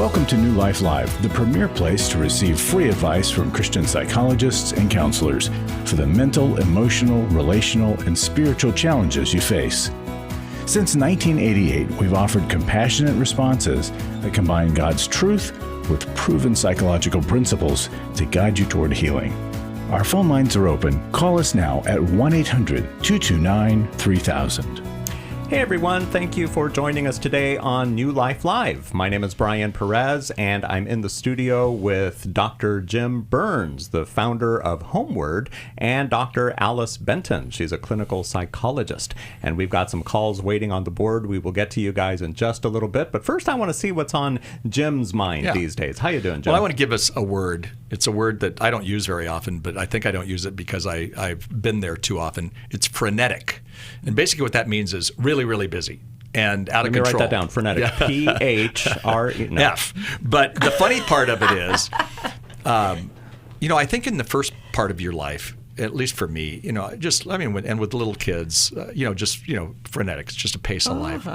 Welcome to New Life Live, the premier place to receive free advice from Christian psychologists and counselors for the mental, emotional, relational, and spiritual challenges you face. Since 1988, we've offered compassionate responses that combine God's truth with proven psychological principles to guide you toward healing. Our phone lines are open. Call us now at 1-800-229-3000. Hey everyone, thank you for joining us today on New Life Live. My name is Brian Perez, and I'm in the studio with Dr. Jim Burns, the founder of Homeward, and Dr. Alice Benton. She's a clinical psychologist, and we've got some calls waiting on the board. We will get to you guys in just a little bit, but first I want to see what's on Jim's mind these days. How you doing, Jim? Well, I want to give us a word. It's a word that I don't use very often, but I think I don't use it because I've been there too often. It's frenetic. And basically what that means is really, really busy and out of control. Let me write that down, frenetic. P-H-R-E. No. F. But the funny part of it is, I think in the first part of your life, at least for me, and with little kids, frenetic. It's just a pace of life.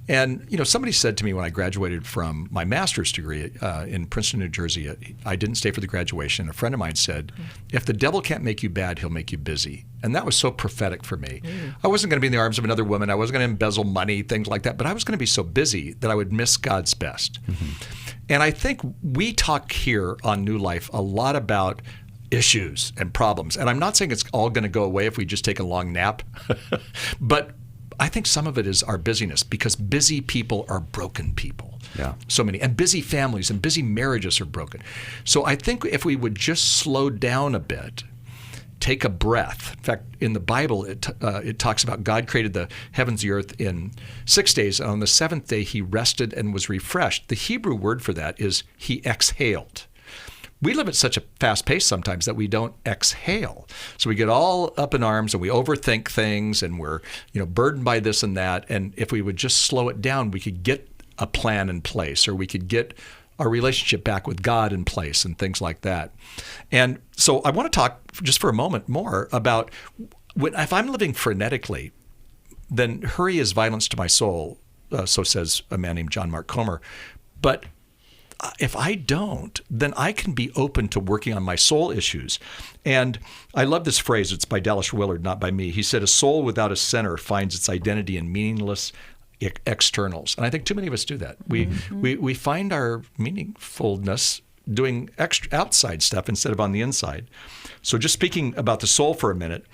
And, somebody said to me when I graduated from my master's degree in Princeton, New Jersey, I didn't stay for the graduation. A friend of mine said, if the devil can't make you bad, he'll make you busy. And that was so prophetic for me. I wasn't going to be in the arms of another woman. I wasn't going to embezzle money, things like that. But I was going to be so busy that I would miss God's best. And I think we talk here on New Life a lot about issues and problems. And I'm not saying it's all going to go away if we just take a long nap, but I think some of it is our busyness, because busy people are broken people. Yeah. So many. And busy families and busy marriages are broken. So I think if we would just slow down a bit, take a breath. In fact, in the Bible, it talks about God created the heavens, the earth in 6 days. And on the seventh day, he rested and was refreshed. The Hebrew word for that is he exhaled. We live at such a fast pace sometimes that we don't exhale. So we get all up in arms and we overthink things and we're, burdened by this and that. And if we would just slow it down, we could get a plan in place, or we could get our relationship back with God in place and things like that. And so I want to talk just for a moment more about if I'm living frenetically, then hurry is violence to my soul, so says a man named John Mark Comer. But if I don't, then I can be open to working on my soul issues. And I love this phrase. It's by Dallas Willard, not by me. He said, a soul without a center finds its identity in meaningless externals. And I think too many of us do that. We find our meaningfulness doing outside stuff instead of on the inside. So just speaking about the soul for a minute,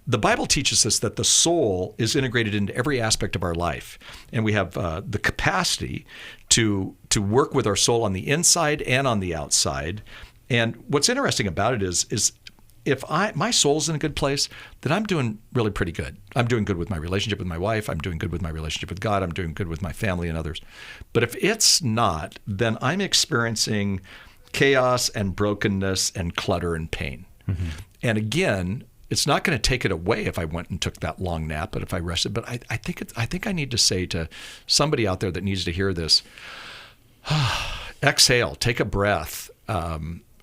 the Bible teaches us that the soul is integrated into every aspect of our life. And we have the capacity to work with our soul on the inside and on the outside. And what's interesting about it is if my soul's in a good place, then I'm doing really pretty good. I'm doing good with my relationship with my wife. I'm doing good with my relationship with God. I'm doing good with my family and others. But if it's not, then I'm experiencing chaos and brokenness and clutter and pain. And again, it's not going to take it away if I went and took that long nap, but if I rested. But I think I need to say to somebody out there that needs to hear this, exhale, take a breath,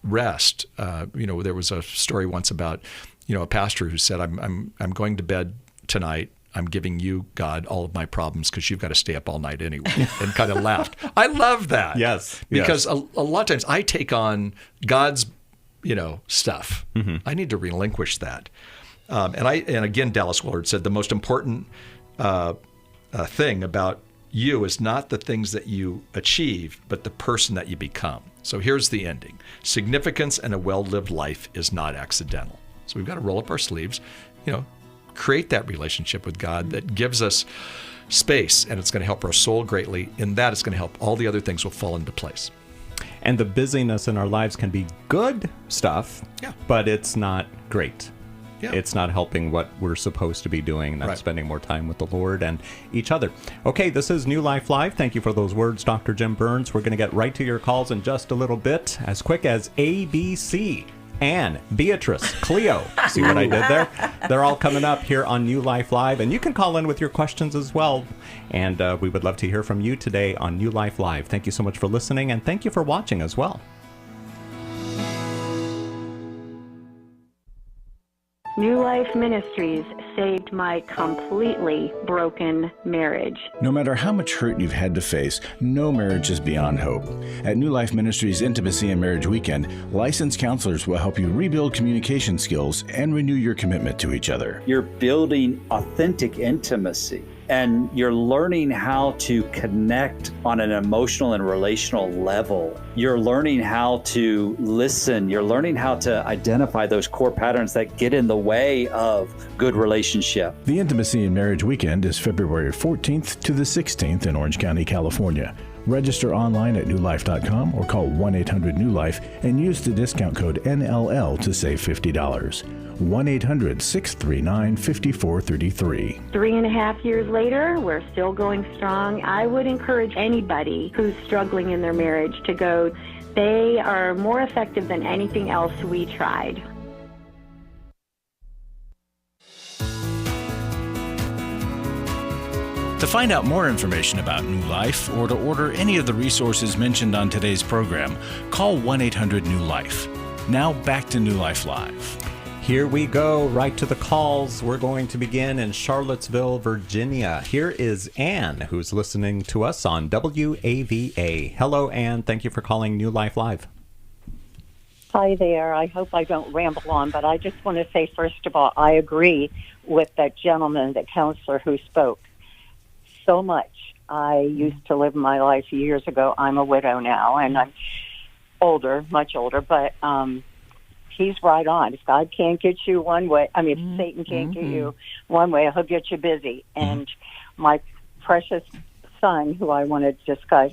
rest. There was a story once about, a pastor who said, I'm going to bed tonight. I'm giving you, God, all of my problems because you've got to stay up all night anyway, and kind of laughed. I love that. Yes. Because a lot of times I take on God's stuff. I need to relinquish that. And again, Dallas Willard said the most important thing about you is not the things that you achieve, but the person that you become. So here's the ending. Significance and a well-lived life is not accidental. So we've got to roll up our sleeves, create that relationship with God that gives us space, and it's going to help our soul greatly. In that, it's going to help all the other things will fall into place. And the busyness in our lives can be good stuff, but it's not great. It's not helping what we're supposed to be doing, and that's spending more time with the Lord and each other. Okay, this is New Life Live. Thank you for those words, Dr. Jim Burns. We're going to get right to your calls in just a little bit, as quick as ABC, Anne, Beatrice, Cleo. See what I did there? They're all coming up here on New Life Live, and you can call in with your questions as well. And we would love to hear from you today on New Life Live. Thank you so much for listening, and thank you for watching as well. New Life Ministries saved my completely broken marriage. No matter how much hurt you've had to face, no marriage is beyond hope. At New Life Ministries Intimacy and Marriage Weekend, licensed counselors will help you rebuild communication skills and renew your commitment to each other. You're building authentic intimacy, and you're learning how to connect on an emotional and relational level. You're learning how to listen. You're learning how to identify those core patterns that get in the way of good relationship. The Intimacy and Marriage Weekend is February 14th to the 16th in Orange County, California. Register online at newlife.com or call 1-800-NEW-LIFE and use the discount code NLL to save $50. 1-800-639-5433. 3.5 years later, we're still going strong. I would encourage anybody who's struggling in their marriage to go. They are more effective than anything else we tried. To find out more information about New Life or to order any of the resources mentioned on today's program, call 1-800-NEW-LIFE. Now back to New Life Live. Here we go, right to the calls. We're going to begin in Charlottesville, Virginia. Here is Anne, who's listening to us on WAVA. Hello, Anne. Thank you for calling New Life Live. Hi there. I hope I don't ramble on, but I just want to say, first of all, I agree with that gentleman, that counselor who spoke so much. I used to live my life years ago. I'm a widow now, and I'm older, much older, but he's right on. If God can't get you one way, if Satan can't get you one way, he'll get you busy. And my precious son, who I want to discuss,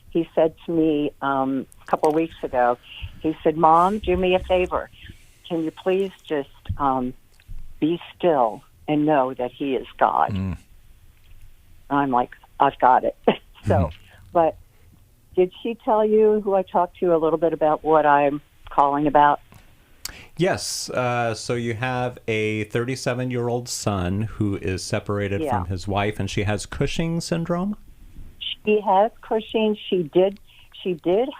he said to me a couple of weeks ago, he said, Mom, do me a favor. Can you please just be still and know that he is God? I'm like, I've got it. But did she tell you, who I talked to, a little bit about what I'm calling about? Yes. So you have a 37-year-old son who is separated from his wife, and she has Cushing syndrome? She has Cushing. She did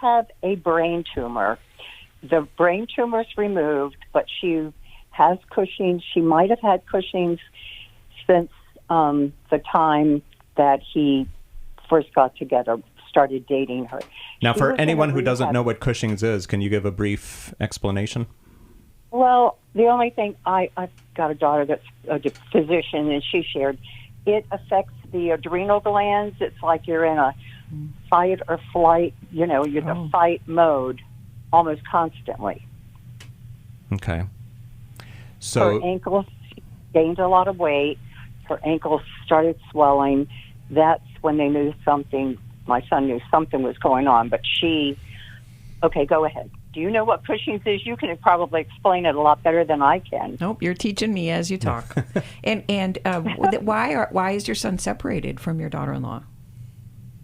have a brain tumor. The brain tumor's removed, but she has Cushing. She might have had Cushing's since the time that he first got together, started dating her. Now, for anyone who doesn't know what Cushing's is, can you give a brief explanation? Well, the only thing, I've got a daughter that's a physician, and she shared, it affects the adrenal glands. It's like you're in a fight or flight, you're the fight mode almost constantly. Okay. So her ankles, she gained a lot of weight. Her ankles started swelling. That's when they knew something, my son knew something was going on, but okay, go ahead. Do you know what Cushing's is? You can probably explain it a lot better than I can. Nope, you're teaching me as you talk. and why is your son separated from your daughter-in-law?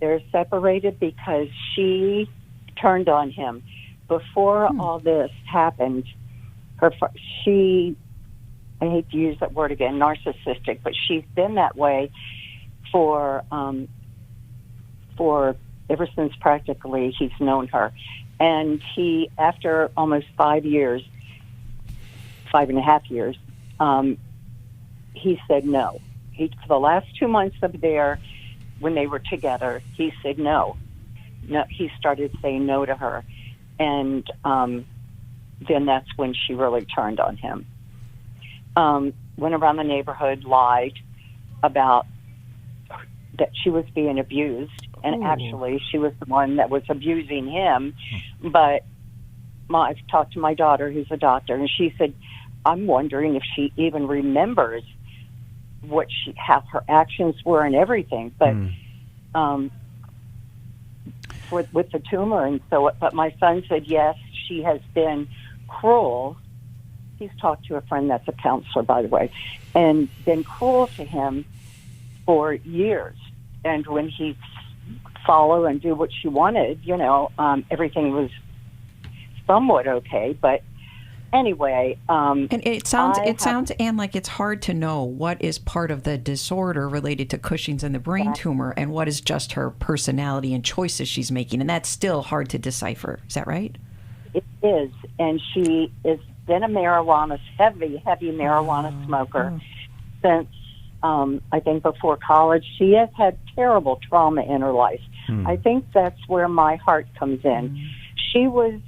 They're separated because she turned on him. Before all this happened, she, I hate to use that word again, narcissistic, but she's been that way for ever since practically he's known her. And he, after almost 5.5 years, he said no. For the last 2 months of when they were together, he said no. No, he started saying no to her. And then that's when she really turned on him. Went around the neighborhood, lied about that she was being abused. And actually, she was the one that was abusing him. But I've talked to my daughter, who's a doctor, and she said, I'm wondering if she even remembers how her actions were and everything. But with the tumor, and so. But my son said, yes, she has been cruel. He's talked to a friend that's a counselor, by the way, and been cruel to him for years. And when he follow and do what she wanted, everything was somewhat okay. But anyway, and it sounds, Anne, like it's hard to know what is part of the disorder related to Cushing's and the brain tumor, and what is just her personality and choices she's making, and that's still hard to decipher. Is that right? It is, and she is been a heavy marijuana smoker since, I think, before college. She has had terrible trauma in her life. I think that's where my heart comes in. She was,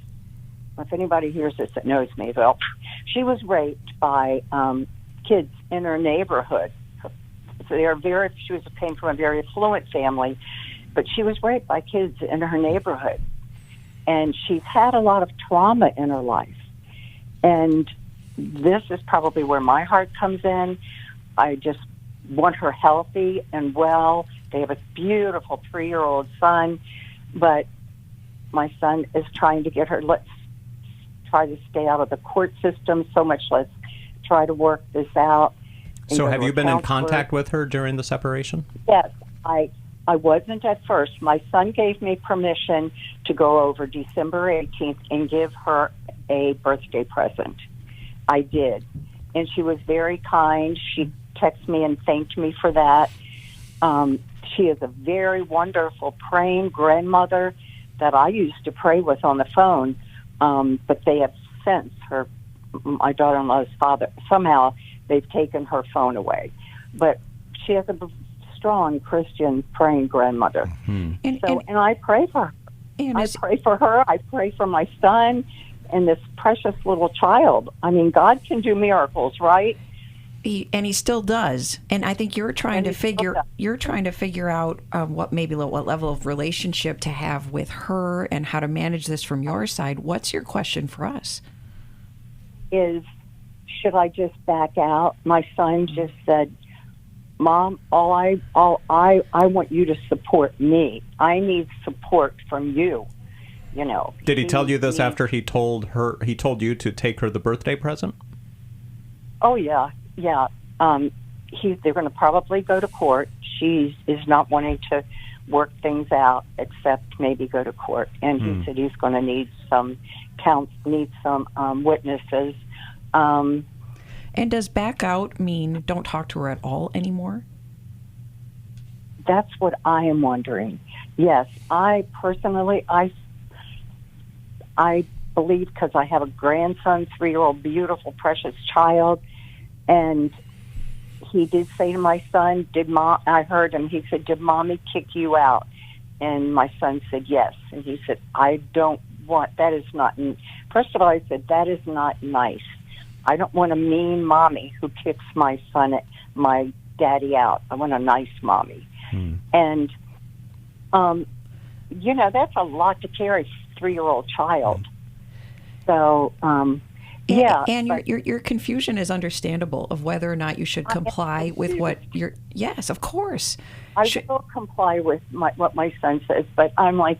if anybody hears this that knows me, well, she was raped by kids in her neighborhood. So she came from a very affluent family, but she was raped by kids in her neighborhood. And she's had a lot of trauma in her life. And this is probably where my heart comes in. I just want her healthy and well. They have a beautiful 3-year-old son, but my son is trying to get her, let's try to stay out of the court system so much. Let's try to work this out. So have you been in contact with her during the separation? Yes, I wasn't at first. My son gave me permission to go over December 18th and give her a birthday present. I did. And she was very kind. She texted me and thanked me for that. She is a very wonderful praying grandmother that I used to pray with on the phone, but they have since, my daughter-in-law's father, somehow they've taken her phone away. But she has a strong Christian praying grandmother. And I pray for her. I pray for her. I pray for my son and this precious little child. I mean, God can do miracles, right? And he still does. And I think you're trying to figure out what level of relationship to have with her and how to manage this from your side. What's your question for us? Should I just back out? My son just said, Mom, I want you to support me. I need support from you. You know. Did he tell you this after he told you to take her the birthday present? Oh yeah. They're going to probably go to court. She is not wanting to work things out except maybe go to court. And he said he's going to need some witnesses. And does back out mean don't talk to her at all anymore? That's what I am wondering. Yes, I personally, I believe, because I have a grandson, 3-year-old, beautiful, precious child, and he did say to my son, I heard him, he said, did Mommy kick you out? And my son said, yes. And he said, that is not, first of all, I said, that is not nice. I don't want a mean mommy who kicks my daddy out. I want a nice mommy. And, that's a lot to carry a 3-year-old child. So, yeah. And your confusion is understandable of whether or not you should comply with what you're... Yes, of course. I will comply with what my son says, but I'm like,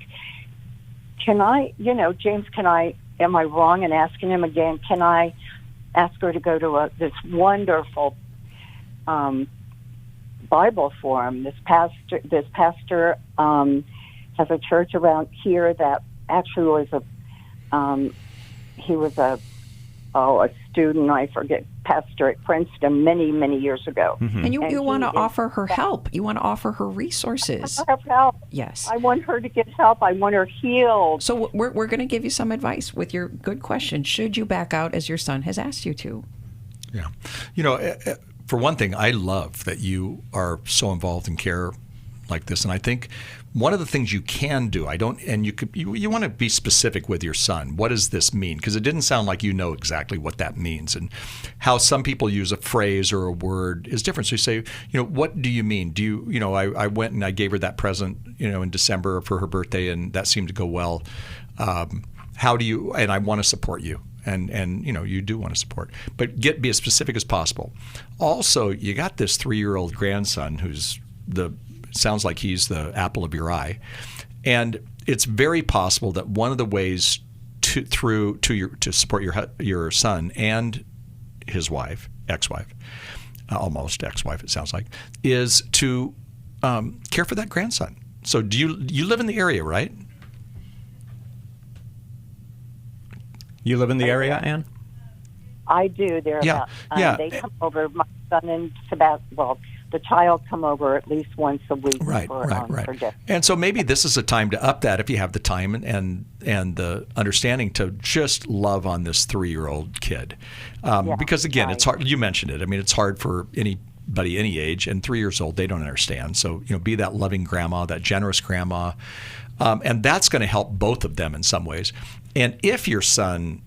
can I, James, am I wrong in asking him again, can I ask her to go to this wonderful Bible forum? This pastor has a church around here that actually was he was a student, I forget, pastor at Princeton many, many years ago. And you want to offer her help. You want to offer her resources. I want her help. Yes. I want her to get help. I want her healed. So we're going to give you some advice with your good question. Should you back out as your son has asked you to? Yeah. For one thing, I love that you are so involved in care like this. And I think one of the things you can do, you want to be specific with your son. What does this mean? Because it didn't sound like you know exactly what that means, and how some people use a phrase or a word is different. So you say, what do you mean? I went and I gave her that present, in December for her birthday, and that seemed to go well. How do you? And I want to support you. And you do want to support, but be as specific as possible. Also, you got this 3-year-old grandson who's sounds like he's the apple of your eye, and it's very possible that one of the ways to support your son and his wife, ex-wife, almost ex-wife, it sounds like, is to care for that grandson. So do you live in the area, right? You live in the area, Ann? I do. They're yeah. They come over. My son and the child come over at least once a week. Right. For dinner. And so maybe this is a time to up that if you have the time and the understanding to just love on this 3-year-old kid. Because again, it's hard. You mentioned it. I mean, it's hard for anybody any age, and 3 years old, they don't understand. So, be that loving grandma, that generous grandma. And that's going to help both of them in some ways. And if your son,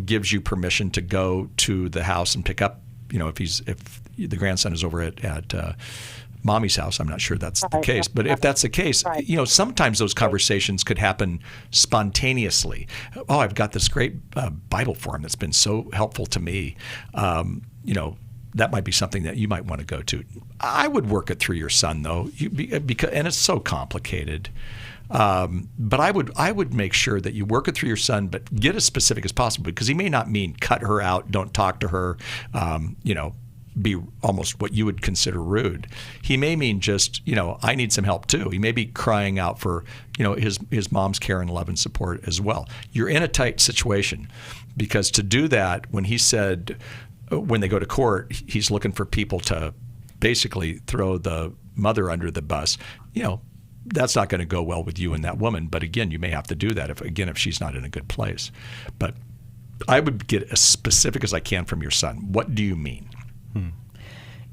gives you permission to go to the house and pick up, if the grandson is over at mommy's house, I'm not sure that's the case. But if that's the case, sometimes those conversations could happen spontaneously. Oh, I've got this great Bible for him that's been so helpful to me. That might be something that you might want to go to. I would work it through your son, though, because and it's so complicated. But I would make sure that you work it through your son, but get as specific as possible, because he may not mean cut her out, don't talk to her, be almost what you would consider rude. He may mean just, I need some help too. He may be crying out for, his mom's care and love and support as well. You're in a tight situation, because to do that, when he said, when they go to court, he's looking for people to basically throw the mother under the bus, that's not going to go well with you and that woman. But again, you may have to do that if she's not in a good place. But I would get as specific as I can from your son. What do you mean?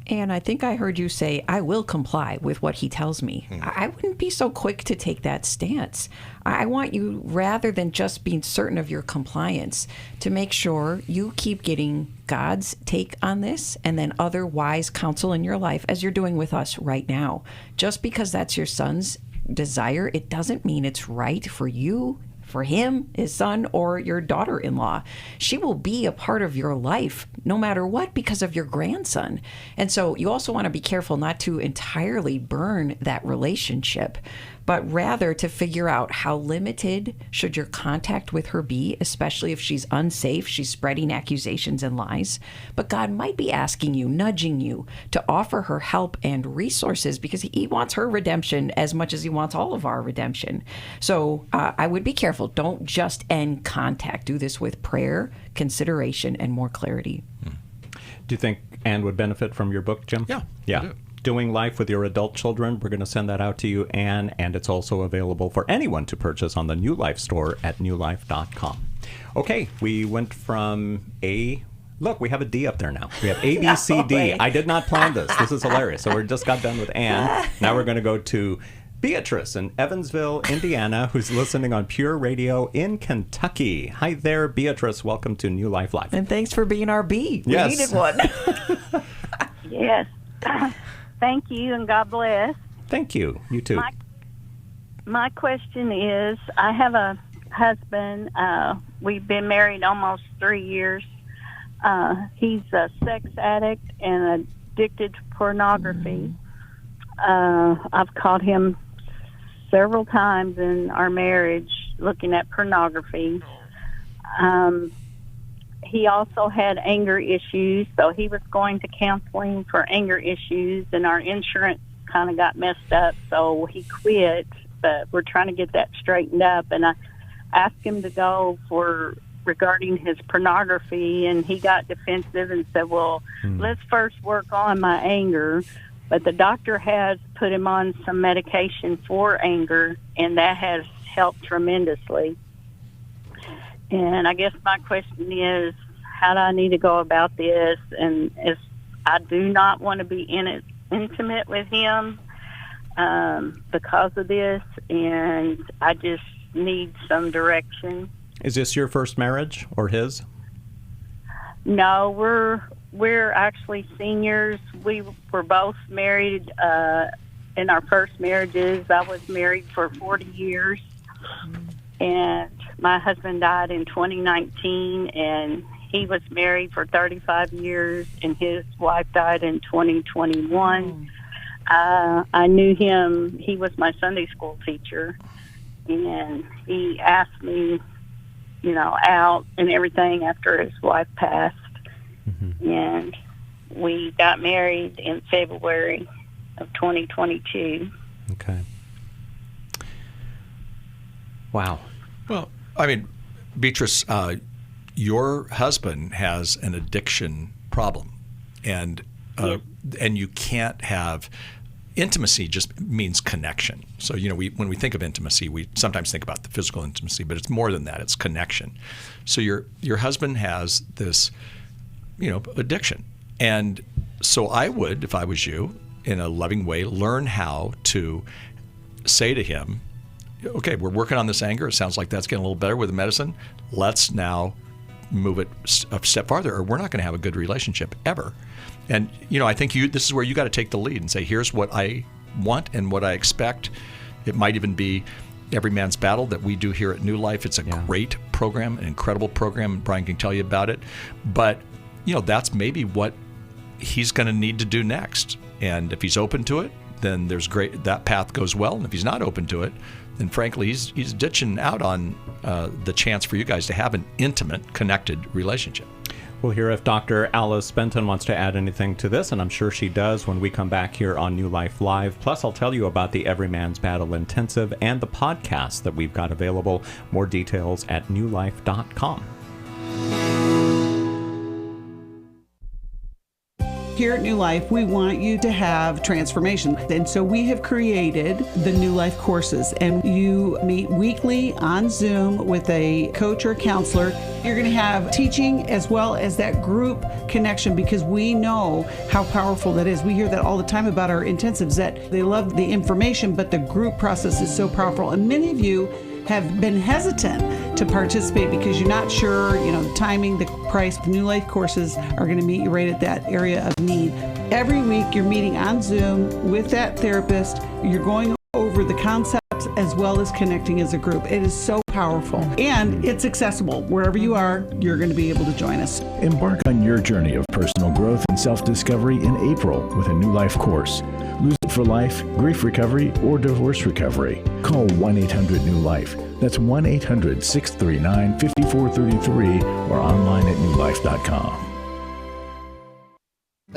And I think I heard you say, I will comply with what he tells me. I wouldn't be so quick to take that stance. I want you, rather than just being certain of your compliance, to make sure you keep getting God's take on this and then other wise counsel in your life, as you're doing with us right now. Just because that's your son's desire, it doesn't mean it's right for you, for him, his son, or your daughter-in-law. She will be a part of your life no matter what because of your grandson. And so you also want to be careful not to entirely burn that relationship, but rather to figure out how limited should your contact with her be, especially if she's unsafe, she's spreading accusations and lies. But God might be asking you, nudging you to offer her help and resources, because he wants her redemption as much as he wants all of our redemption. So I would be careful. Don't just end contact. Do this with prayer, consideration, and more clarity. Do you think Anne would benefit from your book, Jim? Yeah. Doing Life with Your Adult Children. We're going to send that out to you, Anne, and it's also available for anyone to purchase on the New Life store at newlife.com. Okay, we went from Look, we have a D up there now. We have A, B, C, D. I did not plan this. This is hilarious. So we just got done with Anne. Now we're going to go to Beatrice in Evansville, Indiana, who's listening on Pure Radio in Kentucky. Hi there, Beatrice. Welcome to New Life Live. And thanks for being our B. We needed one. Yes. Thank you, and God bless. Thank you. You too. My question is, I have a husband. We've been married almost 3 years. He's a sex addict and addicted to pornography. I've caught him several times in our marriage looking at pornography. He also had anger issues, so he was going to counseling for anger issues, and our insurance kind of got messed up, so he quit. But we're trying to get that straightened up, and I asked him to go regarding his pornography, and he got defensive and said, well, let's first work on my anger. But the doctor has put him on some medication for anger, and that has helped tremendously. And I guess my question is, how do I need to go about this? And if I do not want to be intimate with him because of this, and I just need some direction. Is this your first marriage or his? No, we're actually seniors. We were both married in our first marriages. I was married for 40 years, and my husband died in 2019, and he was married for 35 years, and his wife died in 2021. I knew him. He was my Sunday school teacher, and he asked me, out and everything after his wife passed. And we got married in February of 2022. Okay. Wow. Well, I mean, Beatrice, your husband has an addiction problem, and and you can't have intimacy. Just means connection. So when we think of intimacy, we sometimes think about the physical intimacy, but it's more than that. It's connection. So your husband has this addiction, and so I would, if I was you, in a loving way, learn how to say to him, okay, we're working on this anger. It sounds like that's getting a little better with the medicine. Let's now move it a step farther, or we're not going to have a good relationship ever. And, I think this is where you got to take the lead and say, here's what I want and what I expect. It might even be Every Man's Battle that we do here at New Life. It's a great program, an incredible program. Brian can tell you about it. But, that's maybe what he's going to need to do next. And if he's open to it, then that path goes well. And if he's not open to it, then frankly, he's ditching out on the chance for you guys to have an intimate, connected relationship. We'll hear if Dr. Alice Benton wants to add anything to this, and I'm sure she does when we come back here on New Life Live. Plus, I'll tell you about the Every Man's Battle Intensive and the podcast that we've got available. More details at newlife.com. Here at New Life, we want you to have transformation. And so we have created the New Life courses, and you meet weekly on Zoom with a coach or counselor. You're going to have teaching as well as that group connection, because we know how powerful that is. We hear that all the time about our intensives, that they love the information, but the group process is so powerful. And many of you have been hesitant to participate because you're not sure, the timing, the price. The New Life courses are going to meet you right at that area of need. Every week you're meeting on Zoom with that therapist. You're going over the concepts as well as connecting as a group. It is so powerful, and it's accessible. Wherever you are, you're going to be able to join us. Embark on your journey of personal growth and self-discovery in April with a New Life course. Lose it for life, grief recovery, or divorce recovery. Call 1-800-NEW-LIFE. That's 1-800-639-5433 or online at newlife.com.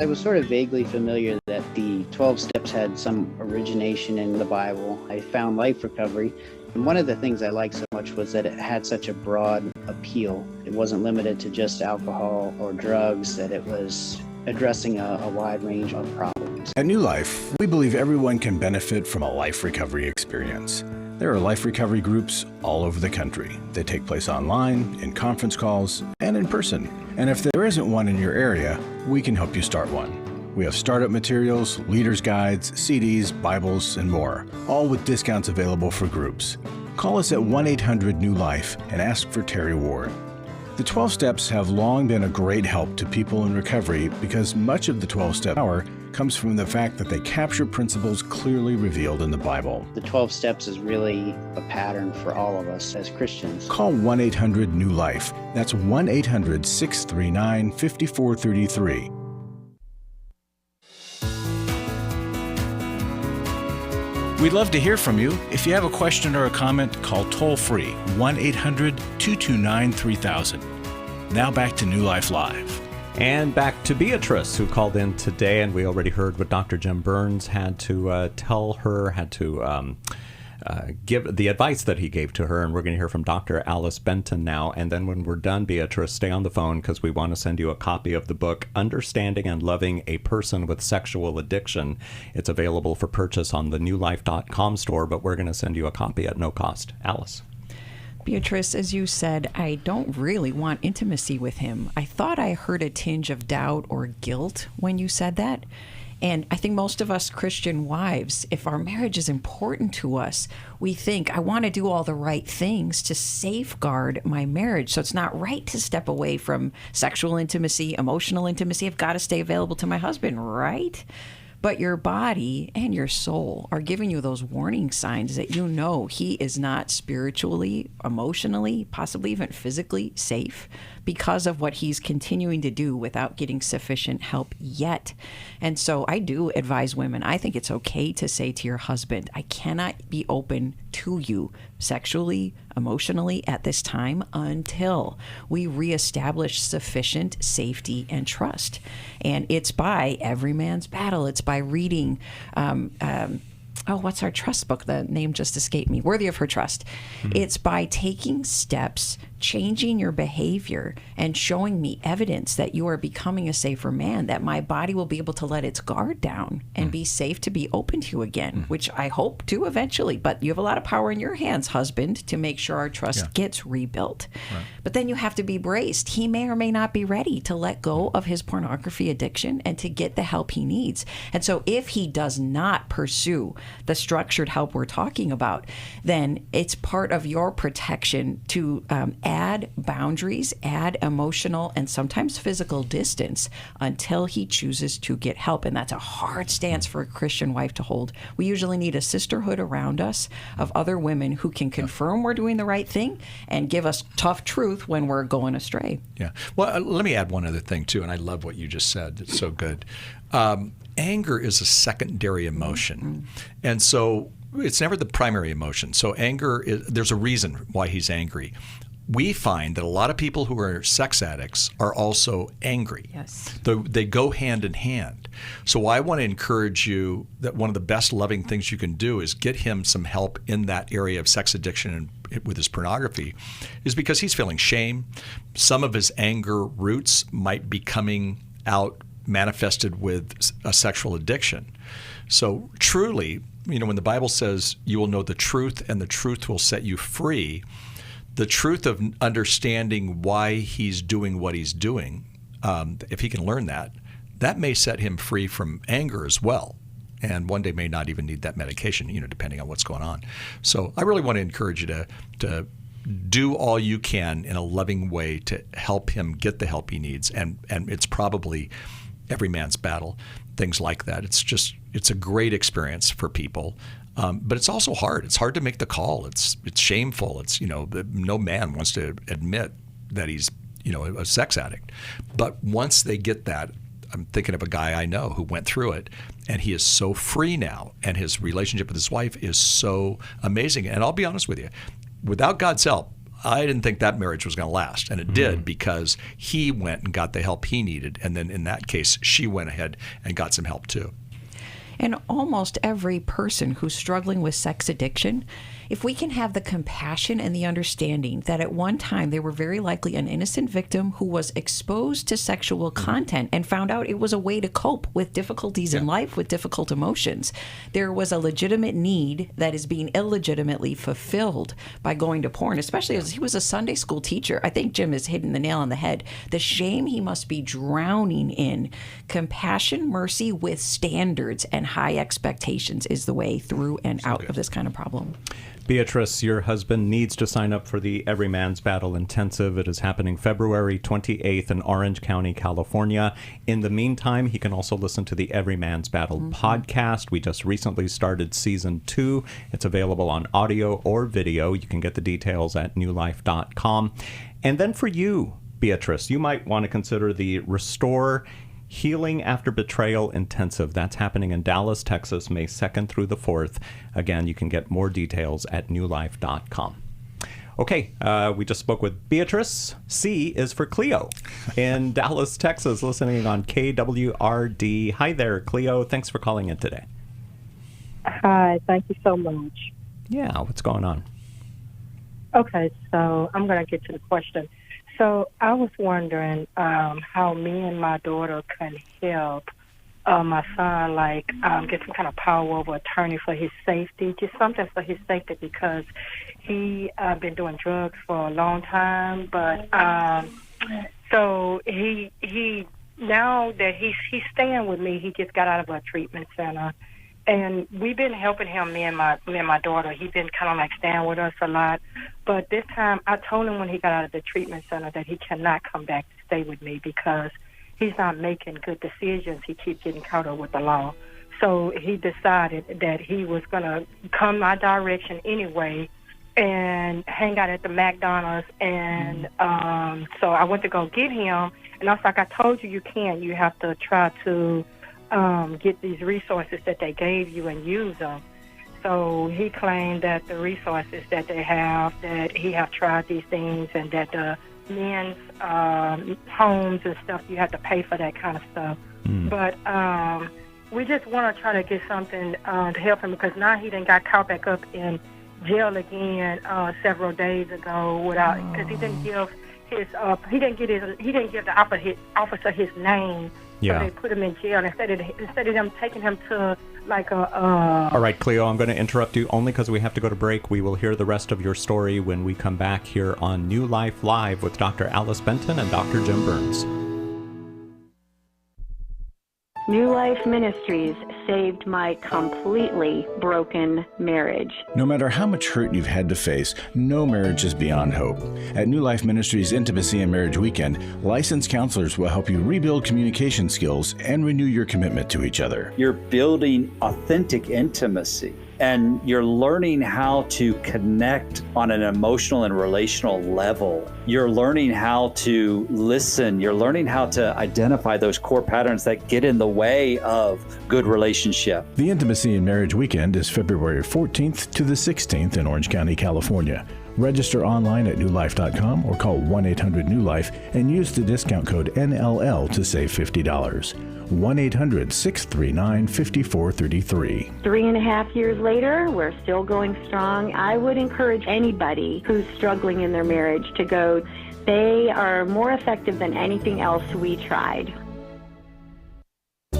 I was sort of vaguely familiar that the 12 steps had some origination in the Bible. I found life recovery, and one of the things I liked so much was that it had such a broad appeal. It wasn't limited to just alcohol or drugs, that it was addressing a wide range of problems. At New Life, we believe everyone can benefit from a life recovery experience. There are life recovery groups all over the country. They take place online, in conference calls, and in person. And if there isn't one in your area, we can help you start one. We have startup materials, leaders' guides, CDs, Bibles, and more, all with discounts available for groups. Call us at 1-800-NEW-LIFE and ask for Terry Ward. The 12 steps have long been a great help to people in recovery because much of the 12-step power comes from the fact that they capture principles clearly revealed in the Bible. The 12 steps is really a pattern for all of us as Christians. Call 1-800-NEW-LIFE. That's 1-800-639-5433. We'd love to hear from you. If you have a question or a comment, call toll-free 1-800-229-3000. Now back to New Life Live. And back to Beatrice, who called in today, and we already heard what Dr. Jim Burns had to tell her, had to give the advice that he gave to her, and we're going to hear from Dr. Alice Benton now. And then when we're done, Beatrice, stay on the phone because we want to send you a copy of the book, Understanding and Loving a Person with Sexual Addiction. It's available for purchase on the newlife.com store, but we're going to send you a copy at no cost. Alice. Beatrice, as you said, I don't really want intimacy with him. I thought I heard a tinge of doubt or guilt when you said that. And I think most of us Christian wives, if our marriage is important to us, we think, I want to do all the right things to safeguard my marriage. So it's not right to step away from sexual intimacy, emotional intimacy. I've got to stay available to my husband, right? But your body and your soul are giving you those warning signs that you know he is not spiritually, emotionally, possibly even physically safe because of what he's continuing to do without getting sufficient help yet. And so I do advise women, I think it's okay to say to your husband, I cannot be open to you sexually, emotionally at this time until we reestablish sufficient safety and trust. And it's by Every Man's Battle. It's by reading, what's our trust book? The name just escaped me. Worthy of Her Trust. Mm-hmm. It's by taking steps changing your behavior and showing me evidence that you are becoming a safer man, that my body will be able to let its guard down and be safe to be open to you again, which I hope to eventually. But you have a lot of power in your hands, husband, to make sure our trust gets rebuilt. Right. But then you have to be braced. He may or may not be ready to let go of his pornography addiction and to get the help he needs. And so if he does not pursue the structured help we're talking about, then it's part of your protection to add boundaries, add emotional and sometimes physical distance until he chooses to get help. And that's a hard stance for a Christian wife to hold. We usually need a sisterhood around us of other women who can confirm we're doing the right thing and give us tough truth when we're going astray. Yeah. Well, let me add one other thing, too, and I love what you just said. It's so good. Anger is a secondary emotion. And so it's never the primary emotion. So anger, there's a reason why he's angry. We find that a lot of people who are sex addicts are also angry. Yes. They go hand in hand. So I want to encourage you that one of the best loving things you can do is get him some help in that area of sex addiction and with his pornography, is because he's feeling shame. Some of his anger roots might be coming out manifested with a sexual addiction. So truly, when the Bible says you will know the truth and the truth will set you free, the truth of understanding why he's doing what he's doing, if he can learn that, that may set him free from anger as well. And one day may not even need that medication, depending on what's going on. So I really want to encourage you to do all you can in a loving way to help him get the help he needs. And it's probably every man's battle, things like that. It's a great experience for people. But it's also hard. It's hard to make the call. It's shameful. It's, no man wants to admit that he's, a sex addict. But once they get that, I'm thinking of a guy I know who went through it, and he is so free now, and his relationship with his wife is so amazing. And I'll be honest with you, without God's help, I didn't think that marriage was going to last. And it did, because he went and got the help he needed. And then in that case, she went ahead and got some help too. And almost every person who's struggling with sex addiction, if we can have the compassion and the understanding that at one time they were very likely an innocent victim who was exposed to sexual content and found out it was a way to cope with difficulties in life, with difficult emotions. There was a legitimate need that is being illegitimately fulfilled by going to porn, especially as he was a Sunday school teacher. I think Jim has hitting the nail on the head. The shame he must be drowning in. Compassion, mercy with standards and high expectations is the way through and out of this kind of problem. Beatrice, your husband needs to sign up for the Every Man's Battle Intensive. It is happening February 28th in Orange County, California. In the meantime, he can also listen to the Every Man's Battle podcast. We just recently started season 2. It's available on audio or video. You can get the details at newlife.com. And then for you, Beatrice, you might want to consider the Restore Healing After Betrayal Intensive. That's happening in Dallas, Texas, May 2nd through the 4th. Again, you can get more details at newlife.com. Okay, we just spoke with Beatrice. C is for Cleo in Dallas, Texas, listening on KWRD. Hi there, Cleo. Thanks for calling in today. Hi, thank you so much. Yeah, what's going on? Okay, so I'm going to get to the question. So I was wondering how me and my daughter can help my son, get some kind of power over attorney for his safety, just something for his safety, because he been doing drugs for a long time. But so he now that he's staying with me, he just got out of a treatment center. And we've been helping him, me and my daughter. He's been kind of staying with us a lot. But this time, I told him when he got out of the treatment center that he cannot come back to stay with me because he's not making good decisions. He keeps getting caught up with the law. So he decided that he was going to come my direction anyway and hang out at the McDonald's. And so I went to go get him. And I was like, I told you, you have to try to get these resources that they gave you and use them. So he claimed that the resources that they have, that he have tried these things, and that the men's homes and stuff, you have to pay for that kind of stuff. But we just want to try to get something to help him, because now he done got caught back up in jail again several days ago without, because he didn't give he didn't give the officer his name. Yeah. So they put him in jail instead of them taking him to like a. All right, Cleo, I'm going to interrupt you only because we have to go to break. We will hear the rest of your story when we come back here on New Life Live with Dr. Alice Benton and Dr. Jim Burns. New Life Ministries saved my completely broken marriage. No matter how much hurt you've had to face, no marriage is beyond hope. At New Life Ministries Intimacy and Marriage Weekend, licensed counselors will help you rebuild communication skills and renew your commitment to each other. You're building authentic intimacy, and you're learning how to connect on an emotional and relational level. You're learning how to listen. You're learning how to identify those core patterns that get in the way of good relationship. The Intimacy and Marriage Weekend is February 14th to the 16th in Orange County, California. Register online at newlife.com or call 1-800-NEW-LIFE and use the discount code NLL to save $50. 1-800-639-5433. 3.5 years later, we're still going strong. I would encourage anybody who's struggling in their marriage to go. They are more effective than anything else we tried.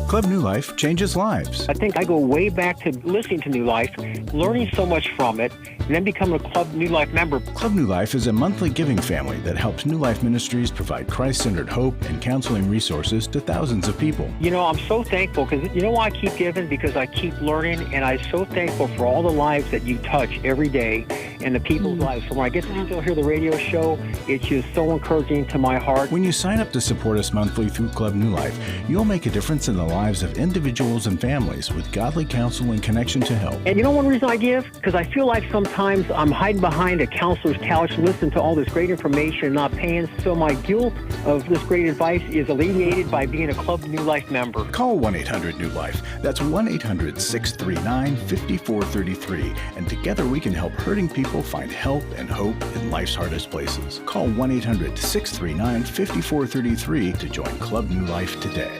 Club New Life changes lives. I think I go way back to listening to New Life, learning so much from it, and then becoming a Club New Life member. Club New Life is a monthly giving family that helps New Life Ministries provide Christ-centered hope and counseling resources to thousands of people. You know, I'm so thankful because you know why I keep giving? Because I keep learning, and I'm so thankful for all the lives that you touch every day and the people's lives. So when I get to still hear the radio show, it's just so encouraging to my heart. When you sign up to support us monthly through Club New Life, you'll make a difference in the lives of individuals and families with godly counsel and connection to help. And you know one reason I give? Because I feel like sometimes I'm hiding behind a counselor's couch listening to all this great information and not paying, so my guilt of this great advice is alleviated by being a Club New Life member. Call 1-800-NEW-LIFE. That's 1-800-639-5433. And together we can help hurting people find help and hope in life's hardest places. Call 1-800-639-5433 to join Club New Life today.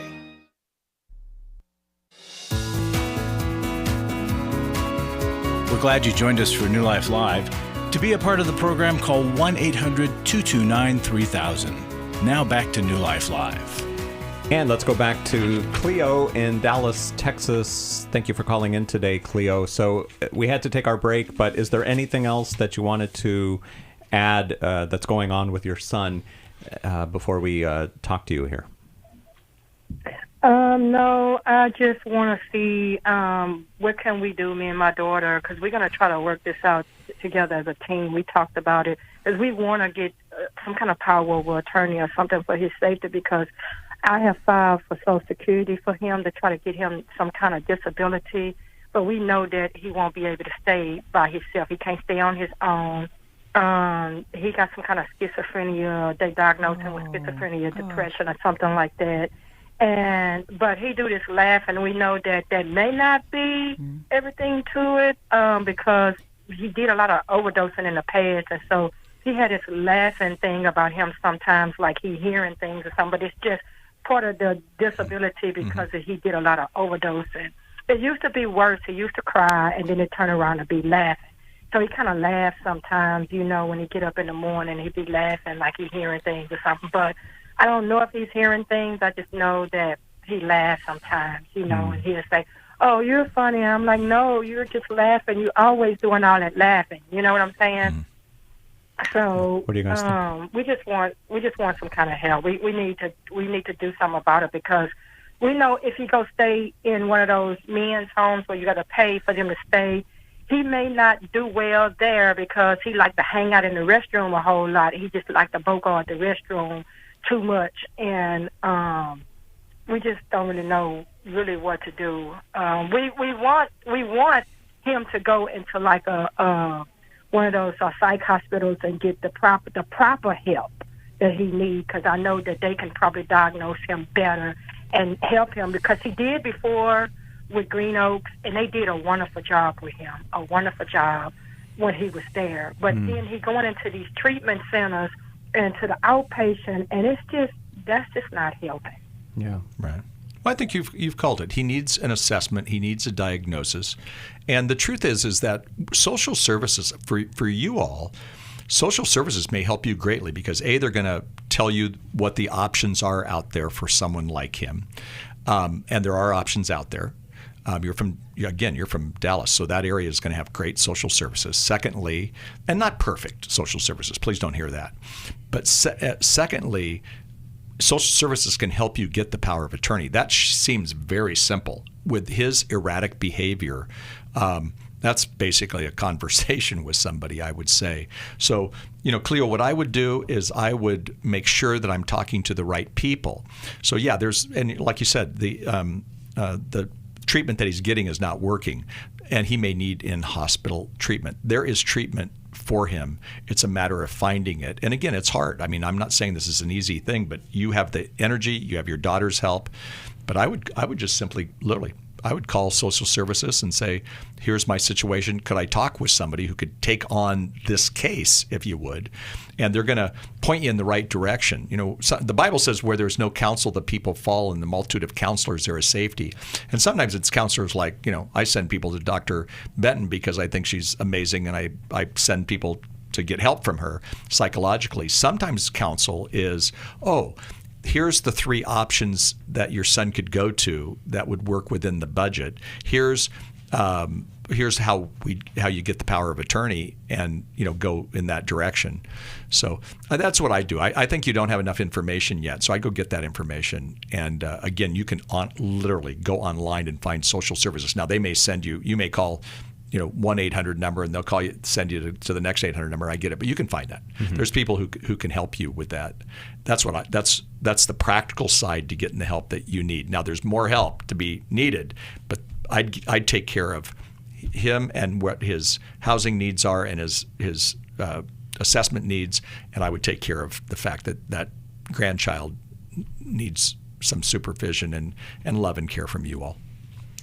We're glad you joined us for New Life Live. To be a part of the program, call 1-800-229-3000. Now back to New Life Live. And let's go back to Cleo in Dallas, Texas. Thank you for calling in today, Cleo. So we had to take our break, but is there anything else that you wanted to add that's going on with your son before we talk to you here? No, I just want to see what can we do, me and my daughter, because we're going to try to work this out together as a team. We talked about it, because we want to get some kind of power over attorney or something for his safety, because I have filed for Social Security for him to try to get him some kind of disability, but we know that he won't be able to stay by himself. He can't stay on his own. He got some kind of schizophrenia. They diagnosed him with schizophrenia, depression, or something like that. But he do this laugh, and we know that may not be everything to it, because he did a lot of overdosing in the past, and so he had this laughing thing about him sometimes, like he hearing things or something, but it's just part of the disability because he did a lot of overdosing. It used to be worse. He used to cry, and then it turned around and be laughing. So he kind of laughs sometimes, you know, when he get up in the morning, he'd be laughing like he's hearing things or something, but I don't know if he's hearing things. I just know that he laughs sometimes, you know, and he'll say, "Oh, you're funny." I'm like, "No, you're just laughing. You're always doing all that laughing." You know what I'm saying? So what are you guys think? we just want some kind of help. We need to do something about it, because we know if he go stay in one of those men's homes where you got to pay for them to stay, he may not do well there because he like to hang out in the restroom a whole lot. He just like to bogart the restroom too much, and we just don't really know what to do. We want him to go into like a one of those psych hospitals and get the proper help that he needs, because I know that they can probably diagnose him better and help him, because he did before with Green Oaks, and they did a wonderful job with him, when he was there. But then he going into these treatment centers and to the outpatient, and that's just not helping. Yeah, right. I think you've called it. He needs an assessment. He needs a diagnosis. And the truth is that social services, for you all, social services may help you greatly because, A, they're going to tell you what the options are out there for someone like him. And there are options out there. You're from Dallas, so that area is going to have great social services. Secondly, and not perfect social services, please don't hear that. But secondly, social services can help you get the power of attorney. That seems very simple. With his erratic behavior, that's basically a conversation with somebody, I would say. So, Cleo, what I would do is I would make sure that I'm talking to the right people. So, yeah, and like you said, the treatment that he's getting is not working, and he may need in-hospital treatment. There is treatment for him. It's a matter of finding it. And again, it's hard. I mean, I'm not saying this is an easy thing, but you have the energy, you have your daughter's help. But I would just simply, literally, I would call social services and say, here's my situation. Could I talk with somebody who could take on this case, if you would? And they're going to point you in the right direction. The Bible says where there's no counsel, the people fall. In the multitude of counselors, there is safety. And sometimes it's counselors like, I send people to Dr. Benton because I think she's amazing, and I send people to get help from her psychologically. Sometimes counsel is, here's the 3 options that your son could go to that would work within the budget. Here's how you get the power of attorney, and go in that direction. So that's what I do. I think you don't have enough information yet, so I go get that information. And again, you can literally go online and find social services. Now they may send you. You may call 1-800 number, and they'll send you to the next 800 number. I get it, but you can find that. Mm-hmm. There's people who can help you with that. That's the practical side to getting the help that you need. Now there's more help to be needed, but I'd take care of him and what his housing needs are and his assessment needs, and I would take care of the fact that grandchild needs some supervision and love and care from you all.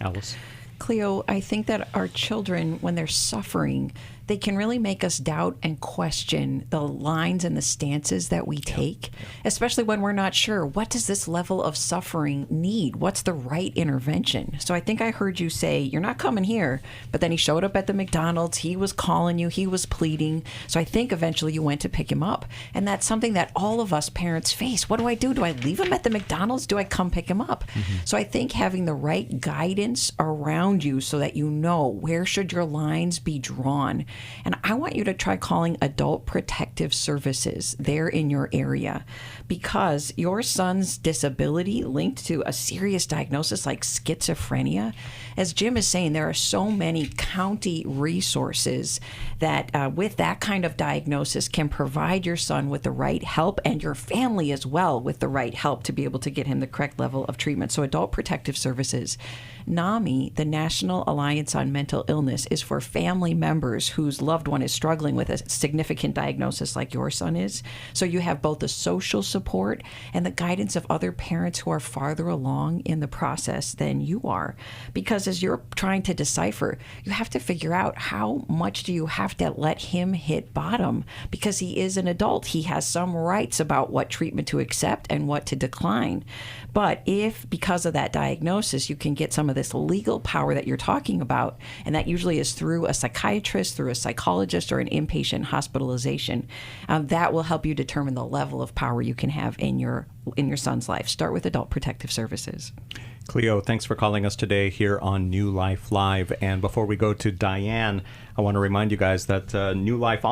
Alice? Cleo, I think that our children, when they're suffering, they can really make us doubt and question the lines and the stances that we take, especially when we're not sure, what does this level of suffering need? What's the right intervention? So I think I heard you say, you're not coming here, but then he showed up at the McDonald's, he was calling you, he was pleading. So I think eventually you went to pick him up. And that's something that all of us parents face. What do I do? Do I leave him at the McDonald's? Do I come pick him up? Mm-hmm. So I think having the right guidance around you so that you know where should your lines be drawn. And I want you to try calling Adult Protective Services there in your area, because your son's disability linked to a serious diagnosis like schizophrenia, as Jim is saying, there are so many county resources that with that kind of diagnosis can provide your son with the right help, and your family as well with the right help to be able to get him the correct level of treatment. So Adult Protective Services. NAMI, the National Alliance on Mental Illness, is for family members whose loved one is struggling with a significant diagnosis like your son is. So you have both the social support and the guidance of other parents who are farther along in the process than you are. Because as you're trying to decipher, you have to figure out how much do you have to let him hit bottom, because he is an adult. He has some rights about what treatment to accept and what to decline. But if, because of that diagnosis, you can get some of this legal power that you're talking about, and that usually is through a psychiatrist, through a psychologist, or an inpatient hospitalization, that will help you determine the level of power you can have in your son's life. Start with Adult Protective Services. Cleo, thanks for calling us today here on New Life Live. And before we go to Diane, I want to remind you guys that New Life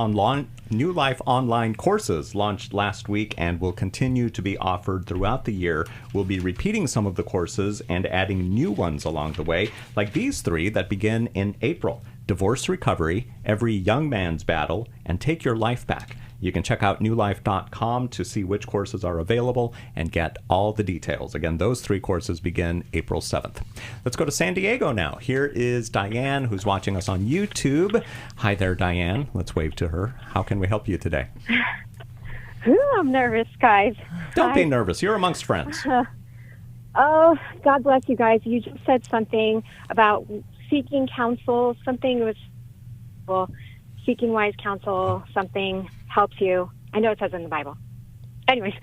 Online courses launched last week and will continue to be offered throughout the year. We'll be repeating some of the courses and adding new ones along the way, like these 3 that begin in April: Divorce Recovery, Every Young Man's Battle, and Take Your Life Back. You can check out newlife.com to see which courses are available and get all the details. Again, those 3 courses begin April 7th. Let's go to San Diego now. Here is Diane, who's watching us on YouTube. Hi there, Diane. Let's wave to her. How can we help you today? I'm nervous, guys. Don't be nervous. You're amongst friends. Oh, God bless you guys. You just said something about seeking counsel. Something was, seeking wise counsel, something helps you. I know it says in the Bible. Anyways,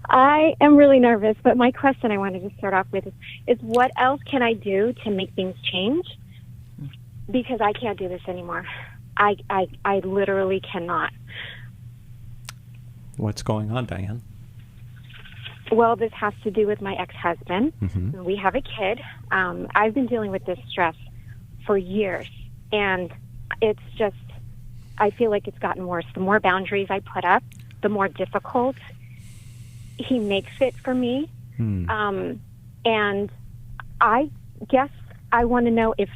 I am really nervous, but my question I wanted to start off with is what else can I do to make things change? Because I can't do this anymore. I literally cannot. What's going on, Diane? Well, this has to do with my ex-husband. Mm-hmm. We have a kid. I've been dealing with this stress for years, and it's just, I feel like it's gotten worse. The more boundaries I put up, the more difficult he makes it for me. And I guess I want to know if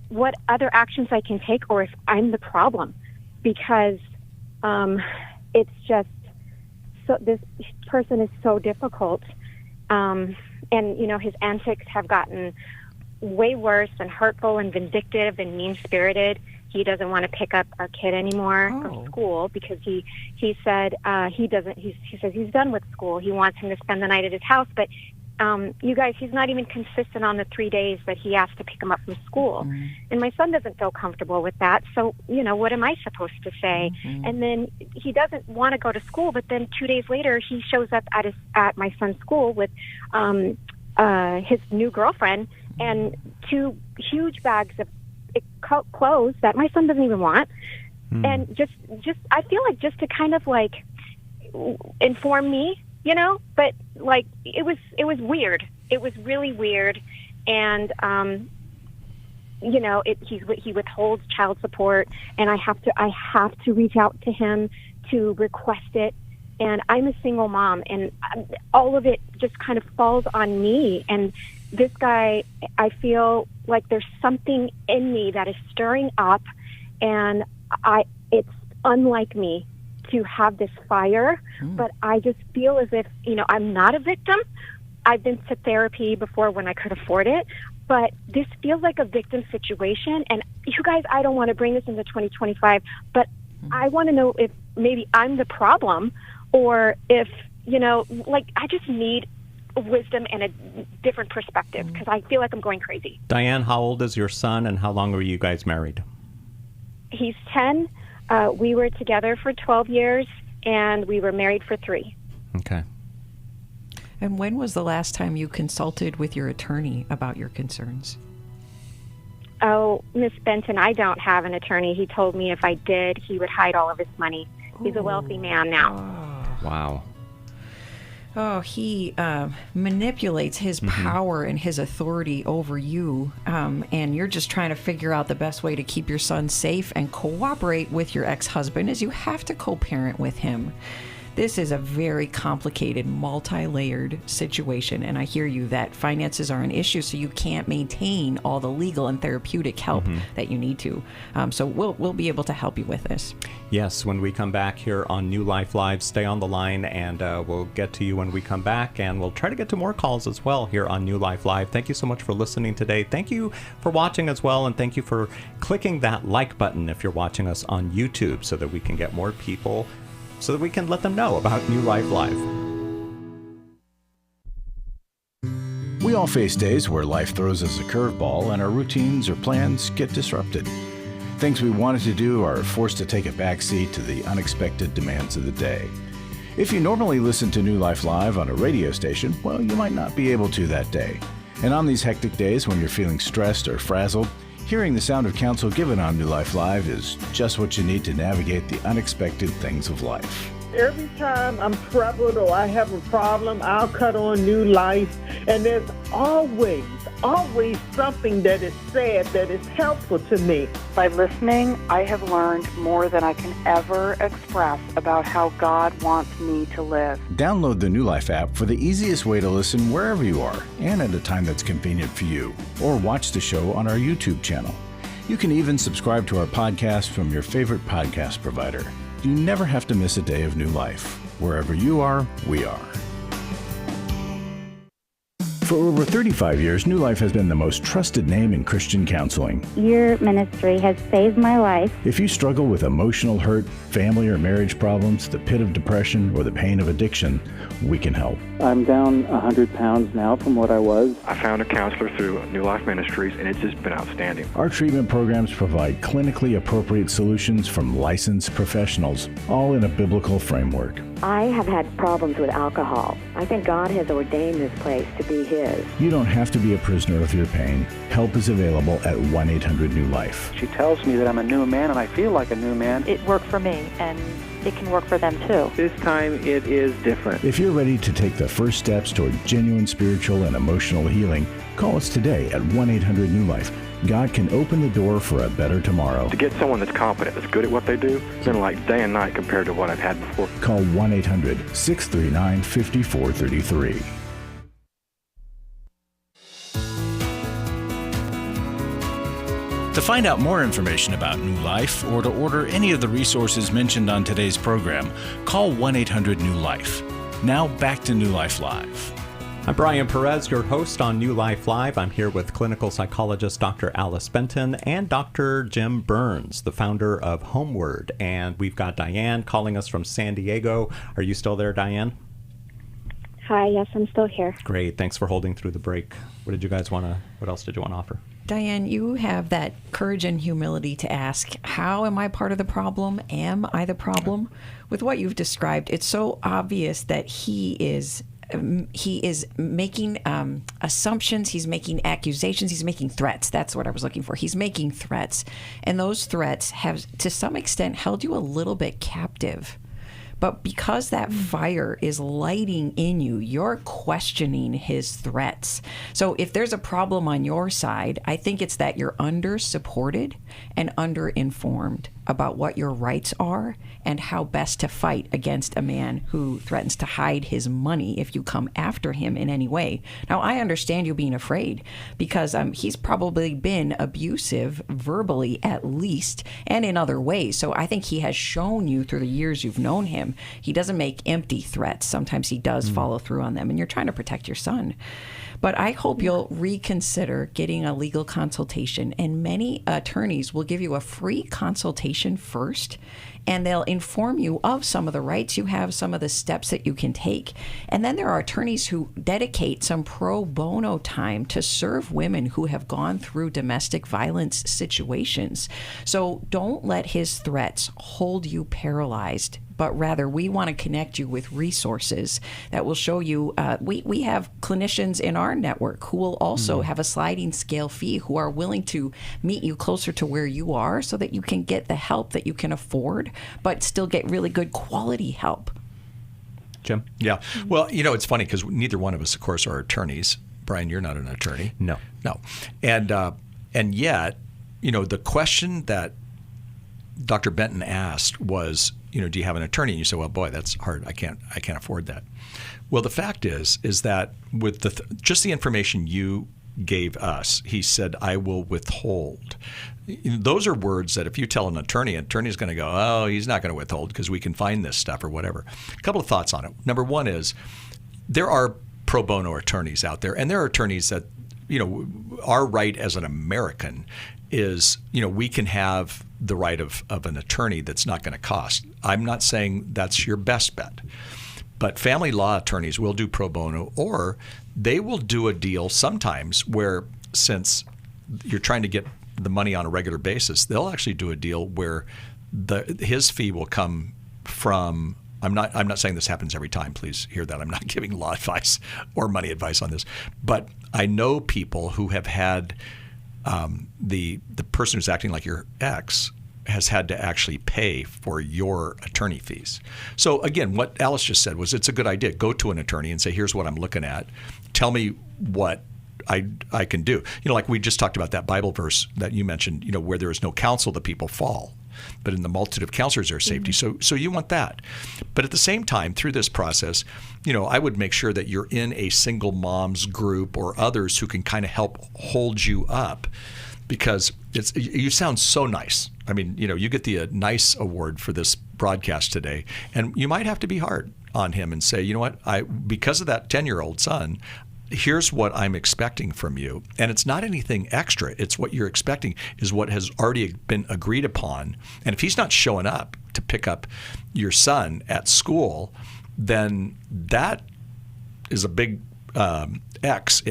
what other actions I can take, or if I'm the problem, because it's just, so this person is so difficult. And, his antics have gotten way worse and hurtful and vindictive and mean-spirited. He doesn't want to pick up our kid anymore from school because he said he says he's done with school. He wants him to spend the night at his house, but you guys, he's not even consistent on the 3 days that he asked to pick him up from school. And my son doesn't feel comfortable with that. So, what am I supposed to say? And then he doesn't want to go to school, but then 2 days later he shows up at my son's school with his new girlfriend and 2 huge bags of clothes that my son doesn't even want. And just I feel like just to kind of like inform me, but like it was weird. It was really weird. And he withholds child support, and I have to reach out to him to request it. And I'm a single mom, and all of it just kind of falls on me. And this guy, I feel like there's something in me that is stirring up, and it's unlike me to have this fire, but I just feel as if, I'm not a victim. I've been to therapy before when I could afford it, but this feels like a victim situation. And you guys, I don't want to bring this into 2025, but I want to know if maybe I'm the problem, or if, I just need wisdom and a different perspective, because I feel like I'm going crazy. Diane, how old is your son, and how long were you guys married? He's 10. We were together for 12 years, and we were married for 3. Okay. And when was the last time you consulted with your attorney about your concerns? Oh, Miss Benton, I don't have an attorney. He told me if I did, he would hide all of his money. He's a wealthy man now. Wow. Oh, he manipulates his power and his authority over you, and you're just trying to figure out the best way to keep your son safe and cooperate with your ex-husband, as you have to co-parent with him. This is a very complicated, multi-layered situation, and I hear you that finances are an issue, so you can't maintain all the legal and therapeutic help that you need to. So we'll be able to help you with this. Yes, when we come back here on New Life Live, stay on the line, and we'll get to you when we come back, and we'll try to get to more calls as well here on New Life Live. Thank you so much for listening today. Thank you for watching as well, and thank you for clicking that like button if you're watching us on YouTube, so that we can get more people, so that we can let them know about New Life Live. We all face days where life throws us a curveball and our routines or plans get disrupted. Things we wanted to do are forced to take a backseat to the unexpected demands of the day. If you normally listen to New Life Live on a radio station, well, you might not be able to that day. And on these hectic days when you're feeling stressed or frazzled, hearing the sound of counsel given on New Life Live is just what you need to navigate the unexpected things of life. Every time I'm troubled or I have a problem, I'll cut on New Life, and there's always something that is said that is helpful to me. By listening, I have learned more than I can ever express about how God wants me to live. Download the New Life app for the easiest way to listen wherever you are and at a time that's convenient for you, or watch the show on our YouTube channel. You can even subscribe to our podcast from your favorite podcast provider. You never have to miss a day of New Life. Wherever you are, we are. For over 35 years, New Life has been the most trusted name in Christian counseling. Your ministry has saved my life. If you struggle with emotional hurt, family or marriage problems, the pit of depression, or the pain of addiction, we can help. I'm down 100 pounds now from what I was. I found a counselor through New Life Ministries, and it's just been outstanding. Our treatment programs provide clinically appropriate solutions from licensed professionals, all in a biblical framework. I have had problems with alcohol. I think God has ordained this place to be His. You don't have to be a prisoner of your pain. Help is available at 1-800-NEW-LIFE. She tells me that I'm a new man, and I feel like a new man. It worked for me, and it can work for them too. This time it is different. If you're ready to take the first steps toward genuine spiritual and emotional healing, call us today at 1-800-NEW-LIFE. God can open the door for a better tomorrow. To get someone that's competent, that's good at what they do, it's been like day and night compared to what I've had before. Call 1-800-639-5433. To find out more information about New Life or to order any of the resources mentioned on today's program, call 1-800-NEW-LIFE. Now back to New Life Live. I'm Brian Perez, your host on New Life Live. I'm here with clinical psychologist Dr. Alice Benton and Dr. Jim Burns, the founder of Homeward. And we've got Diane calling us from San Diego. Are you still there, Diane? Hi, yes, I'm still here. Great. Thanks for holding through the break. What else did you want to offer? Diane, you have that courage and humility to ask, how am I part of the problem? Am I the problem? With what you've described, it's so obvious that he is making assumptions, he's making accusations, he's making threats. That's what I was looking for. He's making threats. And those threats have, to some extent, held you a little bit captive. But because that fire is lighting in you, you're questioning his threats. So if there's a problem on your side, I think it's that you're under-supported and under-informed about what your rights are and how best to fight against a man who threatens to hide his money if you come after him in any way. Now, I understand you being afraid because he's probably been abusive verbally at least and in other ways. So I think he has shown you through the years you've known him, he doesn't make empty threats. Sometimes he does follow through on them, and you're trying to protect your son. But I hope you'll reconsider getting a legal consultation, and many attorneys will give you a free consultation first, and they'll inform you of some of the rights you have, some of the steps that you can take. And then there are attorneys who dedicate some pro bono time to serve women who have gone through domestic violence situations. So don't let his threats hold you paralyzed, but rather we want to connect you with resources that will show you. We have clinicians in our network who will also have a sliding scale fee, who are willing to meet you closer to where you are so that you can get the help that you can afford, but still get really good quality help. Jim? Yeah. Well, it's funny because neither one of us, of course, are attorneys. Brian, you're not an attorney. No. And yet, the question that Dr. Benton asked was, do you have an attorney? And you say, well, boy, that's hard. I can't afford that. Well, the fact is that with just the information you gave us, he said, I will withhold. Those are words that if you tell an attorney's going to go, oh, he's not going to withhold because we can find this stuff or whatever. A couple of thoughts on it. Number one is there are pro bono attorneys out there, and there are attorneys that, our right as an American is, we can have the right of an attorney that's not going to cost. I'm not saying that's your best bet, but family law attorneys will do pro bono, or they will do a deal sometimes where, since you're trying to get the money on a regular basis, they'll actually do a deal where his fee will come from. I'm not saying this happens every time. Please hear that. I'm not giving law advice or money advice on this, but I know people who have had the person who's acting like your ex has had to actually pay for your attorney fees. So again, what Alice just said was it's a good idea. Go to an attorney and say, here's what I'm looking at. Tell me what I can do. Like we just talked about that Bible verse that you mentioned, where there is no counsel, the people fall. But in the multitude of counselors, there's safety. So you want that. But at the same time, through this process, I would make sure that you're in a single moms group or others who can kind of help hold you up, because you sound so nice. I mean, you get the nice award for this broadcast today, and you might have to be hard on him and say, you know what, because of that 10-year-old son, here's what I'm expecting from you. And it's not anything extra. It's what you're expecting is what has already been agreed upon. And if he's not showing up to pick up your son at school, then that is a big X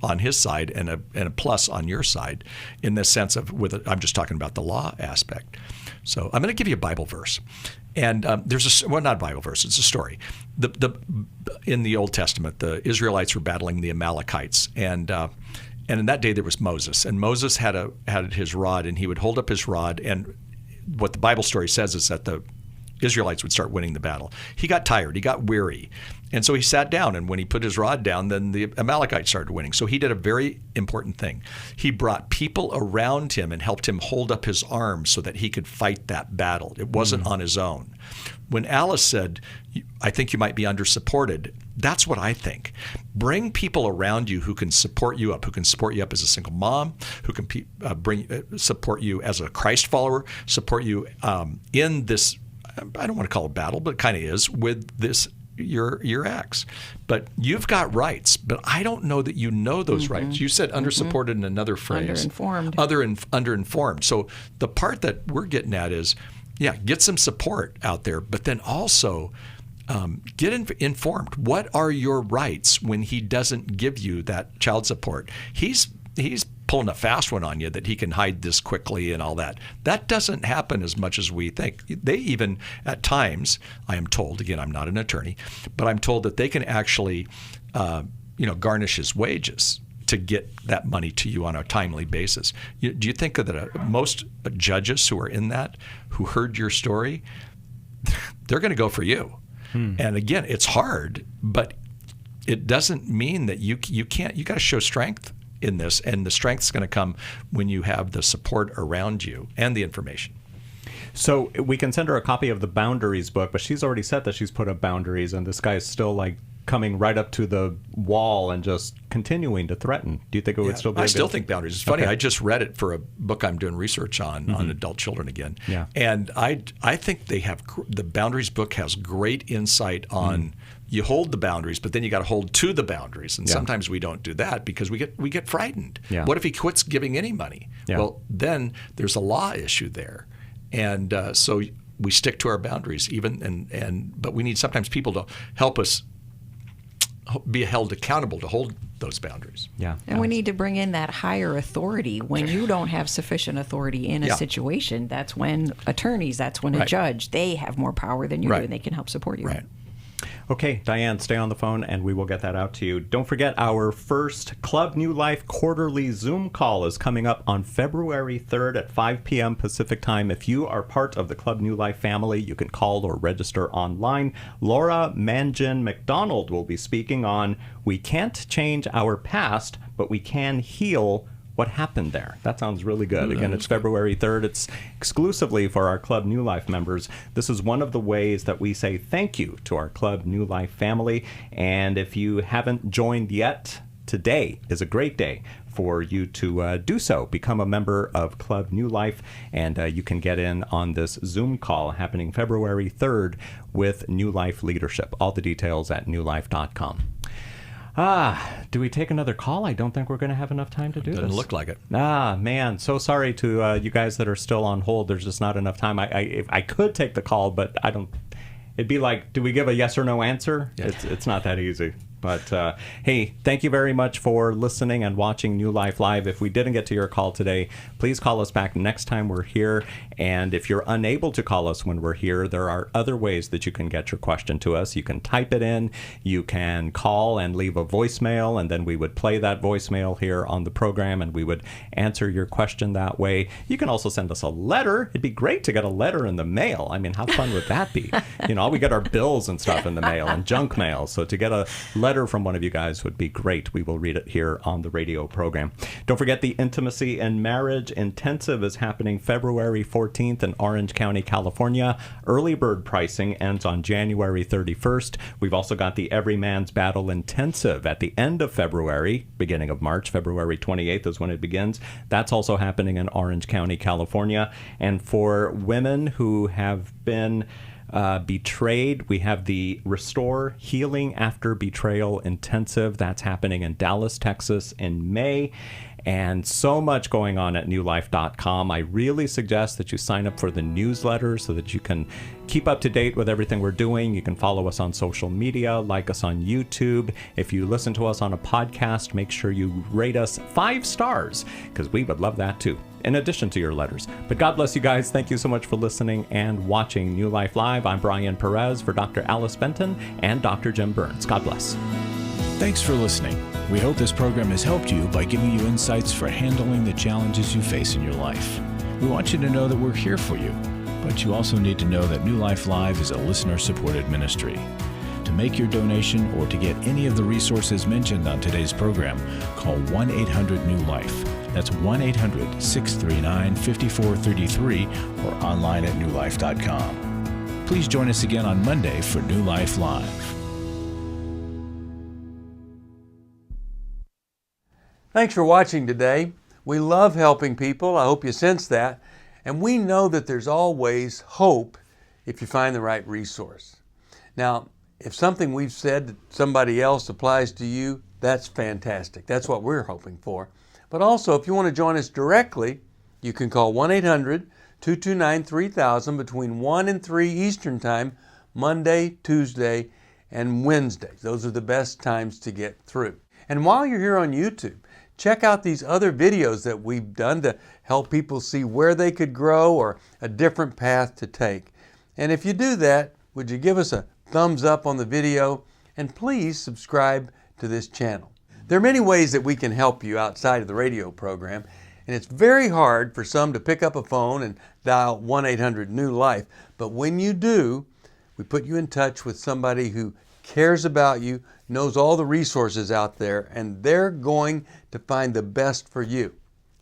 on his side and a plus on your side, in the sense of I'm just talking about the law aspect. So I'm going to give you a Bible verse, and there's not a Bible verse, it's a story. In the Old Testament, the Israelites were battling the Amalekites, and in that day there was Moses, and Moses had his rod, and he would hold up his rod, and what the Bible story says is that the Israelites would start winning the battle. He got tired, he got weary, and so he sat down, and when he put his rod down, then the Amalekites started winning. So he did a very important thing. He brought people around him and helped him hold up his arms so that he could fight that battle. It wasn't on his own. When Alice said, I think you might be under-supported, that's what I think. Bring people around you who can support you up, as a single mom, who can support you as a Christ follower, support you in this, I don't want to call it battle, but it kind of is, with this your ex. But you've got rights, but I don't know that you know those rights. You said under-supported in another phrase. Under-informed. So the part that we're getting at is, get some support out there, but then also get informed. What are your rights when he doesn't give you that child support? He's pulling a fast one on you that he can hide this quickly and all that. That doesn't happen as much as we think. They even, at times, I am told, again, I'm not an attorney, but I'm told that they can actually, garnish his wages to get that money to you on a timely basis. Do you think that most judges who are in that, who heard your story, they're going to go for you? And again, it's hard, but it doesn't mean that you can't. You got to show strength in this, and the strength's going to come when you have the support around you and the information. So we can send her a copy of the Boundaries book, but she's already said that she's put up boundaries, and this guy is still coming right up to the wall and just continuing to threaten. Do you think it would still be? I still think boundaries. It's funny. Okay. I just read it for a book I'm doing research on adult children again. Yeah. And I think the Boundaries book has great insight on you hold the boundaries, but then you got to hold to the boundaries. And sometimes we don't do that because we get frightened. Yeah. What if he quits giving any money? Yeah. Well, then there's a law issue there. And so we stick to our boundaries but we need sometimes people to help us be held accountable to hold those boundaries. Yeah. And we need to bring in that higher authority. When you don't have sufficient authority in a situation, that's when attorneys, that's when a judge, they have more power than you do, and they can help support you. Right. Okay, Diane, stay on the phone, and we will get that out to you. Don't forget, our first Club New Life quarterly Zoom call is coming up on February 3rd at 5 p.m. Pacific Time. If you are part of the Club New Life family, you can call or register online. Laura Manjin McDonald will be speaking on We Can't Change Our Past, but We Can Heal What Happened There. That sounds really good. Again, it's February 3rd. It's exclusively for our Club New Life members. This is one of the ways that we say thank you to our Club New Life family. And if you haven't joined yet, today is a great day for you to do so. Become a member of Club New Life, and you can get in on this Zoom call happening February 3rd with New Life Leadership. All the details at newlife.com. Do we take another call? I don't think we're going to have enough time to do this. Doesn't look like it. Man, so sorry to you guys that are still on hold. There's just not enough time. I could take the call, but I don't. It'd be like, do we give a yes or no answer? Yeah. It's not that easy. But hey, thank you very much for listening and watching New Life Live. If we didn't get to your call today, please call us back next time we're here. And if you're unable to call us when we're here, there are other ways that you can get your question to us. You can type it in, you can call and leave a voicemail, and then we would play that voicemail here on the program, and we would answer your question that way. You can also send us a letter. It'd be great to get a letter in the mail. I mean, how fun would that be? We get our bills and stuff in the mail and junk mail. So to get a letter from one of you guys would be great. We will read it here on the radio program. Don't forget, the Intimacy and Marriage Intensive is happening February 14th in Orange County, California. Early bird pricing ends on January 31st. We've also got the Every Man's Battle Intensive at the end of February, beginning of March. February 28th is when it begins. That's also happening in Orange County, California. And for women who have been Betrayed. We have the Restore Healing After Betrayal Intensive. That's happening in Dallas, Texas in May. And so much going on at newlife.com. I really suggest that you sign up for the newsletter so that you can keep up to date with everything we're doing. You can follow us on social media, like us on YouTube. If you listen to us on a podcast, make sure you rate us 5 stars, because we would love that too, in addition to your letters. But God bless you guys. Thank you so much for listening and watching New Life Live. I'm Brian Perez for Dr. Alice Benton and Dr. Jim Burns. God bless. Thanks for listening. We hope this program has helped you by giving you insights for handling the challenges you face in your life. We want you to know that we're here for you, but you also need to know that New Life Live is a listener-supported ministry. To make your donation or to get any of the resources mentioned on today's program, call 1-800-NEW-LIFE. That's 1-800-639-5433 or online at newlife.com. Please join us again on Monday for New Life Live. Thanks for watching today. We love helping people. I hope you sense that. And we know that there's always hope if you find the right resource. Now, if something we've said to somebody else applies to you, that's fantastic. That's what we're hoping for. But also, if you want to join us directly, you can call 1-800-229-3000 between 1 and 3 Eastern Time, Monday, Tuesday, and Wednesday. Those are the best times to get through. And while you're here on YouTube, check out these other videos that we've done to help people see where they could grow or a different path to take. And if you do that, would you give us a thumbs up on the video, and please subscribe to this channel. There are many ways that we can help you outside of the radio program, and it's very hard for some to pick up a phone and dial 1-800-NEW-LIFE. But when you do, we put you in touch with somebody who cares about you, knows all the resources out there, and they're going to find the best for you.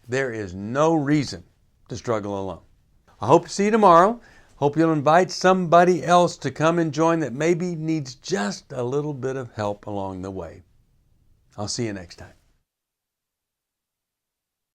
There is no reason to struggle alone. I hope to see you tomorrow. Hope you'll invite somebody else to come and join that maybe needs just a little bit of help along the way. I'll see you next time.